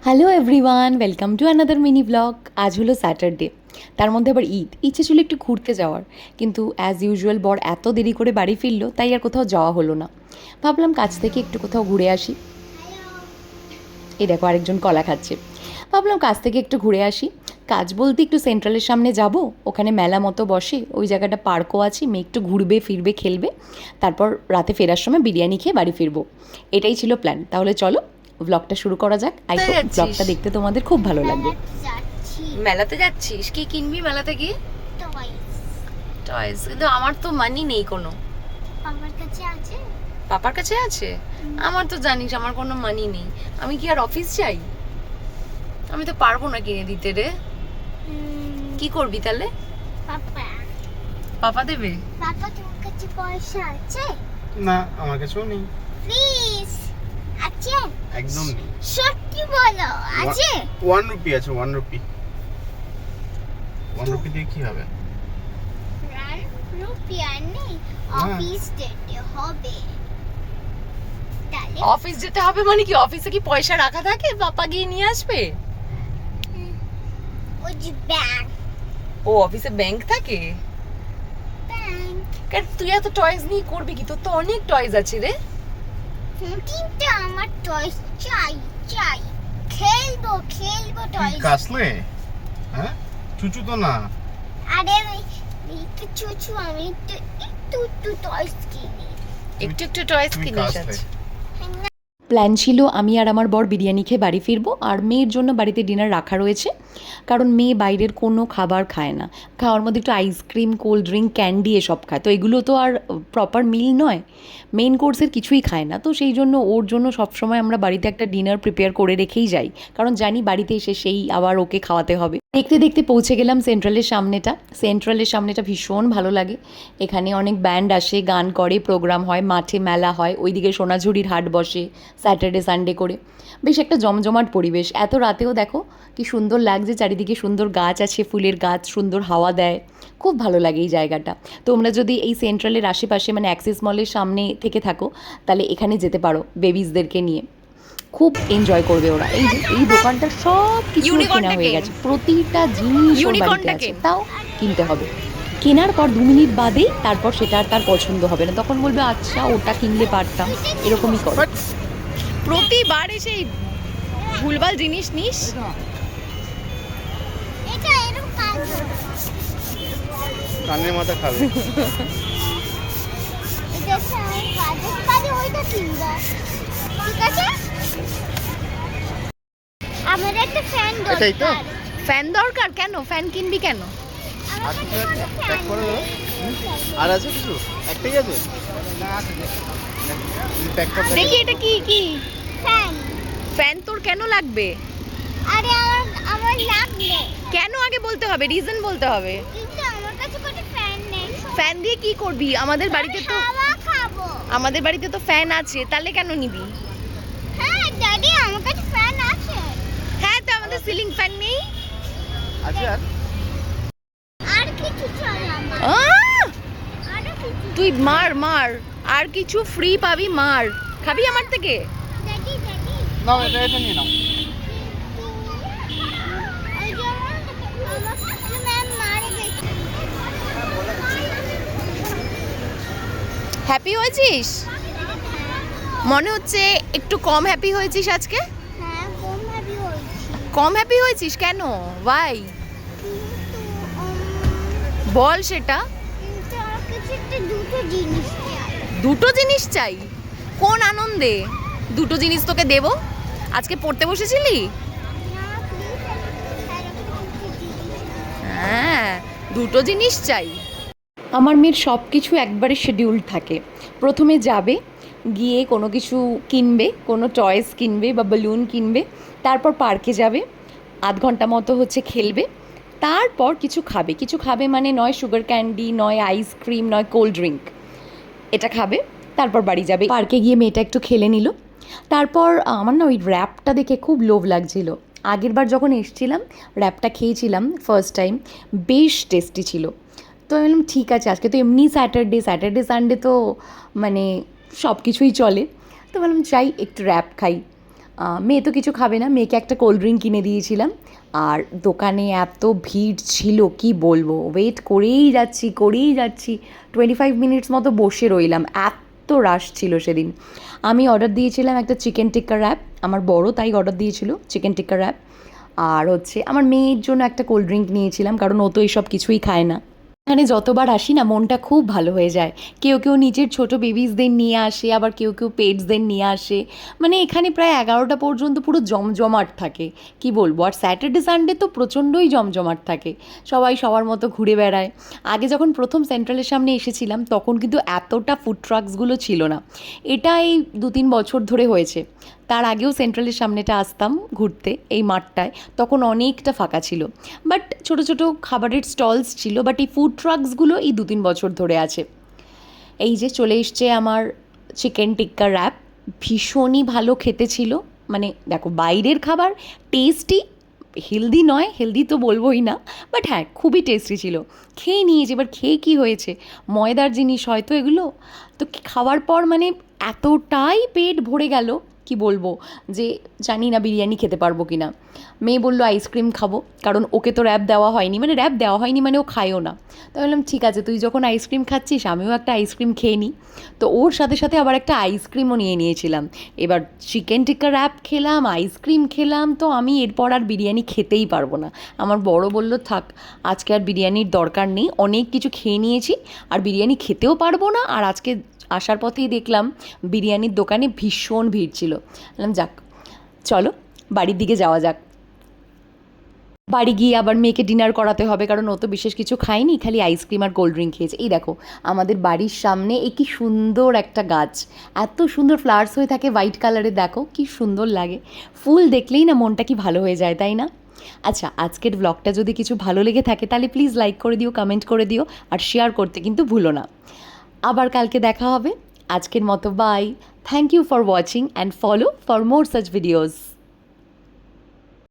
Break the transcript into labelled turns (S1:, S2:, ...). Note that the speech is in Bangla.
S1: Hello everyone, welcome to another mini blog. আজ হলো স্যাটারডে, তার মধ্যে আবার ঈদ। ইচ্ছে ছিল একটু ঘুরতে যাওয়ার, কিন্তু অ্যাজ ইউজুয়াল বর এত দেরি করে বাড়ি ফিরলো, তাই আর কোথাও যাওয়া হলো না। ভাবলাম কাছ থেকে একটু কোথাও ঘুরে আসি। এই দেখো আরেকজন কলা খাচ্ছে। ভাবলাম কাছ থেকে একটু ঘুরে আসি। কাজ বলতে একটু সেন্ট্রালের সামনে যাব, ওখানে মেলা মতো বসে, ওই জায়গাটা পার্কও আছে, মেয়ে একটু ঘুরবে ফিরবে খেলবে, তারপর রাতে ফেরার সময় বিরিয়ানি খেয়ে বাড়ি ফিরবো। এটাই ছিল প্ল্যান। তাহলে চলো ব্লগটা শুরু করা যাক। আই হোপ ব্লগটা দেখতে তোমাদের খুব ভালো লাগবে।
S2: মেলাতে যাচ্ছিস? কি কিনবি মেলাতে গিয়ে? টয়স। কিন্তু আমার তো মানি নেই কোনো।
S3: আমার কাছে আছে।
S2: পাপার কাছে আছে? আমার তো জানিস আমার কোনো মানি নেই। আমি কি আর অফিস যাই? আমি তো পারবো না কিনে দিতে রে। কি করবি তাহলে?
S3: পাপা
S2: পাপা দেবে?
S3: পাপা তোমার কাছে পয়সা আছে?
S4: না, আমার কাছেও নেই।
S3: প্লিজ। আছে?
S4: একদম নেই।
S3: সত্যি বলো, আছে?
S4: 1 রুপি আছে, 1 রুপি। 1 রুপি দিয়ে কি হবে?
S3: রান রুপিয়া নেই, অফিস যেতে হবে। তাহলে
S2: অফিস যেতে হবে মানে কি? অফিসে কি পয়সা রাখা থাকে? পাপা গিয়ে নিয়ে আসবে?
S3: ওই যে ব্যাংক
S2: ও অফিসে ব্যাংক থাকে?
S3: ব্যাংক
S2: কেন তুই এত টয়েস নিয়ে করবি কি? তোর তো অনেক টয়েস আছে রে।
S3: কিন্তু আমার টয়স চাই চাই। খেলবো খেলবো
S4: তুই
S3: টয়স।
S4: কাসলে? হ্যাঁ, চুচু তো না।
S3: আরে একটু চুচু, আমি একটু একটু একটু টয়স কিনি।
S2: একটু একটু টয়েস
S4: তুমি
S2: কিনে
S4: কাসলে।
S2: যাচ্ছে।
S1: প্ল্যান ছিল আমি আর আমার বর বিরিয়ানি খেয়ে বাড়ি ফিরবো, আর মেয়ের জন্য বাড়িতে ডিনার রাখা রয়েছে, কারণ মেয়ে বাইরের কোনো খাবার খায় না। খাওয়ার মধ্যে একটু আইসক্রিম, কোল্ড ড্রিঙ্ক, ক্যান্ডি এসব খায়, তো এগুলো তো আর প্রপার মিল নয়, মেইন কোর্সের কিছুই খায় না। তো সেই জন্য ওর জন্য সবসময় আমরা বাড়িতে একটা ডিনার প্রিপেয়ার করে রেখেই যাই, কারণ জানি বাড়িতে এসে সেই আবার ওকে খাওয়াতে হবে। দেখতে দেখতে পৌঁছে গেলাম সেন্ট্রালের সামনেটা। সেন্ট্রালের সামনেটা ভীষণ ভালো লাগে। এখানে অনেক ব্যান্ড আসে, গান করে, প্রোগ্রাম হয়, মাঠে মেলা হয়, ওইদিকে সোনাঝুরির হাট বসে স্যাটারডে সানডে করে। বেশ একটা জমজমাট পরিবেশ। এত রাতেও দেখো কি সুন্দর লাগছে, চারিদিকে সুন্দর গাছ আছে, ফুলের গাছ, সুন্দর হাওয়া দেয়, খুব ভালো লাগে এই জায়গাটা। তোমরা যদি এই সেন্ট্রালের আশেপাশে মানে অ্যাক্সিস মলের সামনে থেকে থাকো, তাহলে এখানে যেতে পারো বেবিসদেরকে নিয়ে, খুব এনজয় করবে ওরা। এই যে এই দোকানটা সব কিছু কেনা হয়ে গেছে, প্রতিটা জিনিস ওর বাড়িতে আছে, তাও কিনতে হবে। কেনার পর 2 মিনিট বাদেই তারপর সেটা আর তার পছন্দ হবে না, তখন বলবে আচ্ছা ওটা কিনলে পারতাম, এরকমই করে।
S2: প্রতিবার এসে এই ভুলভাল জিনিস নিস।
S3: এটা এরকম কাজ।
S4: কানের মাথা খাবে।
S3: এটা কাজের কাজে ওইটা কিনবা, ঠিক আছে? আমার একটা ফ্যান দরকার।
S4: এটাই তো?
S2: ফ্যান দরকার? কেন ফ্যান কিনবি কেন?
S3: আমার
S4: আর কিছু
S3: কাছে
S4: আছে?
S3: একটা
S4: প্যাক
S3: ফ্যান
S4: করে দাও। আর আছে কিছু? একটাই আছে? প্যাক করে দাও।
S2: দেখি এটা কি কি
S3: ফ্যান।
S2: ফ্যান তোর কেন লাগবে?
S3: আরে আমার লাগবে,
S2: কেন আগে বলতে হবে, রিজন বলতে হবে।
S3: কিন্তু আমার কাছে কোনো ফ্যান নেই।
S2: ফ্যান দিয়ে কি করবি? আমাদের বাড়িতে তো
S3: হাওয়া খাবো।
S2: ফ্যান আছে, তাহলে কেন নিবি?
S3: হ্যাঁ ড্যাডি, আমার কাছে ফ্যান আছে।
S2: হ্যাঁ, তো আমাদের সিলিং ফ্যান নেই।
S4: আছে আর?
S3: আর কিছু চাই আমার।
S2: আহ!
S3: আরো কিছু।
S2: তুই মার মার, আর কিছু ফ্রি পাবি, মার। খাবি আমার থেকে?
S3: ড্যাডি ড্যাডি,
S4: নাও, এটা নিয়ে নাও।
S3: ওই যে আমার ম্যাম মারে গেছে।
S2: হ্যাপি হয়েছিস? মনে হচ্ছে একটু কম হ্যাপি হয়েছিস আজকে।
S3: হ্যাঁ কম ভাবি হয়েছি,
S2: কম হ্যাপি হয়েছিস কেন? ওয়াই?
S3: কিন্তু
S2: বল সেটা।
S3: কিন্তু আমার কাছে একটা দুটো জিনিস চাই।
S2: দুটো জিনিস চাই? কোন আনন্দে দুটো জিনিস তোকে দেব? আজকে পড়তে বসেছিলি?
S3: না প্লিজ, এরকম দুটো জিনিস চাই।
S2: হ্যাঁ, দুটো জিনিস চাই।
S1: আমার মেয়ের সব কিছু একবারে শিডিউল থাকে। প্রথমে যাবে, গিয়ে কোনো কিছু কিনবে, কোনো টয়েস কিনবে বা বেলুন কিনবে, তারপর পার্কে যাবে, আধ ঘন্টা মতো হচ্ছে খেলবে, তারপর কিছু খাবে। কিছু খাবে মানে নয় সুগার ক্যান্ডি, নয় আইসক্রিম, নয় কোল্ড ড্রিঙ্ক, এটা খাবে, তারপর বাড়ি যাবে। পার্কে গিয়ে মেয়েটা একটু খেলে নিল। তারপর আমার না ওই র্যাপটা দেখে খুব লোভ লাগছিল। আগের বার যখন এসেছিলাম র্যাপটা খেয়েছিলাম ফার্স্ট টাইম, বেশ টেস্টি ছিল। তো আমি বললাম ঠিক আছে, আজকে তো এমনি স্যাটারডে সানডে তো মানে সব কিছুই চলে, তো বললাম চাই একটু র্যাপ খাই। মেয়ে তো কিছু খাবে না, মেয়েকে একটা কোল্ড ড্রিঙ্ক কিনে দিয়েছিলাম। আর দোকানে এত ভিড় ছিল কি বলবো, ওয়েট করেই যাচ্ছি 25 মিনিটস মতো বসে রইলাম, এত রাশ ছিল সেদিন। আমি অর্ডার দিয়েছিলাম একটা চিকেন টিক্কা র্যাপ, আমার বড় তাই অর্ডার দিয়েছিল চিকেন টিক্কা র্যাপ। আর হচ্ছে আমার মেয়ের জন্য একটা কোল্ড ড্রিঙ্ক নিয়েছিলাম, কারণ ও তো এইসব কিছুই খায় না। এখানে যতবার আসি না মনটা খুব ভালো হয়ে যায়। কেউ কেউ নিজের ছোট বেবিসদের নিয়ে আসে, আবার কেউ কেউ পেটসদের নিয়ে আসে। মানে এখানে প্রায় 11টা পর্যন্ত পুরো জমজমাট থাকে, কি বলবো। আর স্যাটারডে সানডে তো প্রচণ্ডই জমজমাট থাকে, সবাই সবার মতো ঘুরে বেড়ায়। আগে যখন প্রথম সেন্ট্রালের সামনে এসেছিলাম তখন কিন্তু এতটা ফুড ট্রাকসগুলো ছিল না, এটা এই 2-3 বছর ধরে হয়েছে। তার আগেও সেন্ট্রালের সামনেটা আসতাম ঘুরতে এই মাঠটায়, তখন অনেকটা ফাঁকা ছিল, বাট ছোট ছোট খাবারের স্টলস ছিল। বাট এই ফুড ট্রাকসগুলো এই 2-3 বছর ধরে আছে। এই যে চলে এসছে আমার চিকেন টিক্কা র্যাপ, ভীষণই ভালো খেতে ছিল। মানে দেখো, বাইরের খাবার টেস্টি, হেলদি নয়, হেলদি তো বলবোই না, বাট হ্যাঁ খুবই টেস্টি ছিল। খেয়ে নিয়েছি, এবার খেয়ে কী হয়েছে, ময়দার জিনিস হয়তো এগুলো। তো খাওয়ার পর মানে এতটাই পেট ভরে গেল, কি বলবো, যে জানি না বিরিয়ানি খেতে পারবো কি না। মেয়ে বললো আইসক্রিম খাবো, কারণ ওকে তো র্যাপ দেওয়া হয়নি, মানে র্যাপ দেওয়া হয়নি মানে ও খায়ও না। তো বললাম ঠিক আছে, তুই যখন আইসক্রিম খাচ্ছিস আমিও একটা আইসক্রিম খেয়ে নিই। তো ওর সাথে সাথে আবার একটা আইসক্রিমও নিয়ে নিয়েছিলাম। এবার চিকেন টিক্কা র্যাপ খেলাম, আইসক্রিম খেলাম, তো আমি এরপর আর বিরিয়ানি খেতেই পারবো না। আমার বড় বললো থাক, আজকে আর বিরিয়ানির দরকার নেই, অনেক কিছু খেয়ে নিয়েছি, আর বিরিয়ানি খেতেও পারবো না। আর আজকে আসার পথেই দেখলাম বিরিয়ানির দোকানে ভীষণ ভিড় ছিল। বললাম যাক, চলো বাড়ির দিকে যাওয়া যাক। বাড়ি গিয়ে আবার মেয়েকে ডিনার করাতে হবে, কারণ ও তো বিশেষ কিছু খায়নি, খালি আইসক্রিম আর কোল্ড ড্রিঙ্ক খেয়েছে। এই দেখো আমাদের বাড়ির সামনে এই কি সুন্দর একটা গাছ, এত সুন্দর ফ্লাওয়ার্স হয়ে থাকে হোয়াইট কালারে, দেখো কি সুন্দর লাগে। ফুল দেখলেই না মনটা কি ভালো হয়ে যায়, তাই না? আচ্ছা, আজকের ব্লগটা যদি কিছু ভালো লেগে থাকে তাহলে প্লিজ লাইক করে দিও, কমেন্ট করে দিও, আর শেয়ার করতে কিন্তু ভুলো না। আবার কালকে দেখা হবে। আজকের মতো bye. Thank you for watching and follow for more such videos.